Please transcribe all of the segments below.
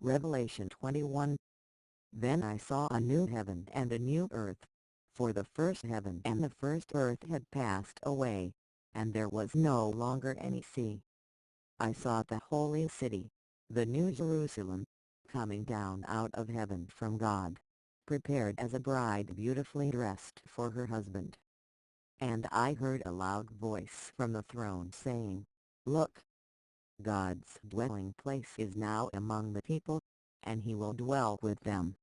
Revelation 21. Then I saw a new heaven and a new earth, for the first heaven and the first earth had passed away, and there was no longer any sea. I saw the holy city, the new Jerusalem, coming down out of heaven from God, prepared as a bride beautifully dressed for her husband. And I heard a loud voice from the throne saying, "Look! God's dwelling place is now among the people, and he will dwell with them.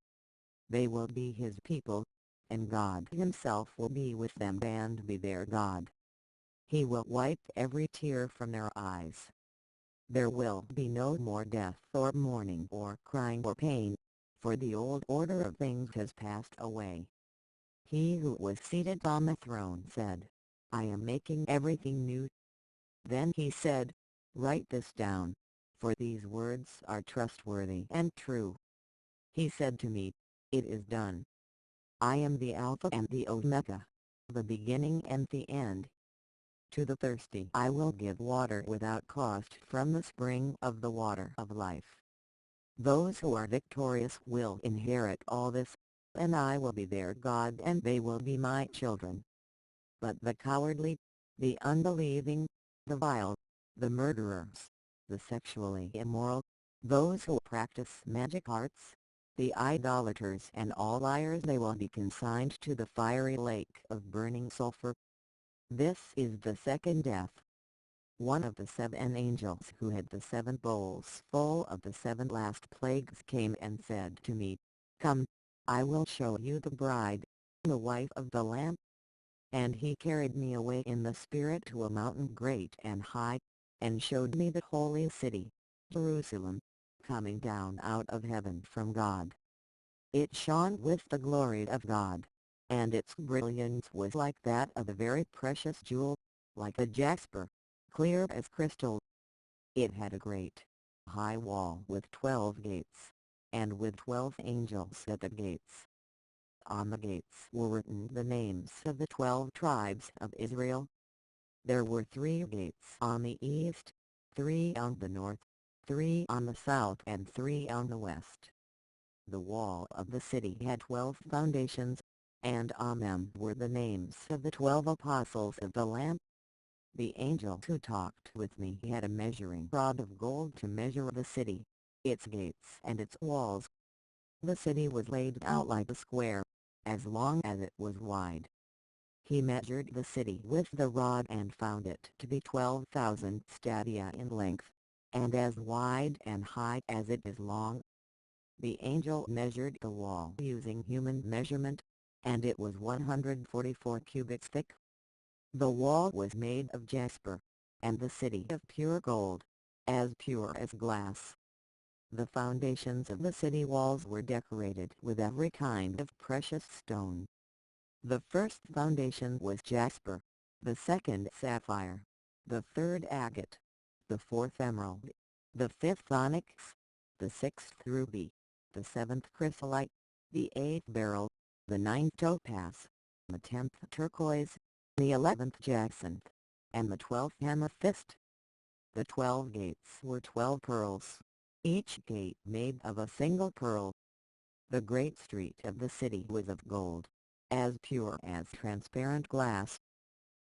They will be his people, and God himself will be with them and be their God. He will wipe every tear from their eyes. There will be no more death or mourning or crying or pain, for the old order of things has passed away." He who was seated on the throne said, "I am making everything new." Then he said, "Write this down, for these words are trustworthy and true." He said to me, "It is done. I am the Alpha and the Omega, the beginning and the end. To the thirsty I will give water without cost from the spring of the water of life. Those who are victorious will inherit all this, and I will be their God and they will be my children. But the cowardly, the unbelieving, the vile, the murderers, the sexually immoral, those who practice magic arts, the idolaters and all liars, they will be consigned to the fiery lake of burning sulfur. This is the second death. One of the 7 angels who had the 7 bowls full of the 7 last plagues came and said to me, "Come, I will show you the bride, the wife of the Lamb." And he carried me away in the Spirit to a mountain great and high, and showed me the holy city, Jerusalem, coming down out of heaven from God. It shone with the glory of God, and its brilliance was like that of a very precious jewel, like a jasper, clear as crystal. It had a great, high wall with 12 gates, and with 12 angels at the gates. On the gates were written the names of the 12 tribes of Israel. There were 3 gates on the east, 3 on the north, 3 on the south and 3 on the west. The wall of the city had 12 foundations, and on them were the names of the 12 apostles of the Lamb. The angel who talked with me had a measuring rod of gold to measure the city, its gates and its walls. The city was laid out like a square, as long as it was wide. He measured the city with the rod and found it to be 12,000 stadia in length, and as wide and high as it is long. The angel measured the wall using human measurement, and it was 144 cubits thick. The wall was made of jasper, and the city of pure gold, as pure as glass. The foundations of the city walls were decorated with every kind of precious stone. The first foundation was jasper, the second sapphire, the third agate, the fourth emerald, the fifth onyx, the sixth ruby, the seventh chrysolite, the eighth beryl, the ninth topaz, the 10th turquoise, the 11th jacinth, and the 12th amethyst. The 12 gates were 12 pearls, each gate made of a single pearl. The great street of the city was of gold, as pure as transparent glass.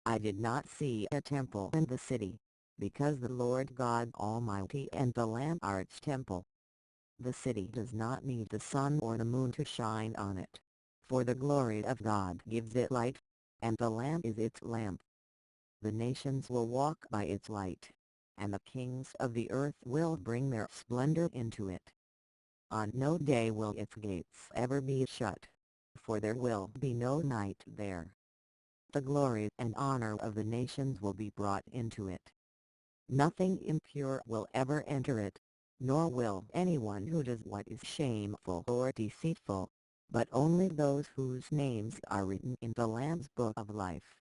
I did not see a temple in the city, because the Lord God Almighty and the Lamb are its temple. The city does not need the sun or the moon to shine on it, for the glory of God gives it light, and the Lamb is its lamp. The nations will walk by its light, and the kings of the earth will bring their splendor into it. On no day will its gates ever be shut, for there will be no night there. The glory and honor of the nations will be brought into it. Nothing impure will ever enter it, nor will anyone who does what is shameful or deceitful, but only those whose names are written in the Lamb's book of life.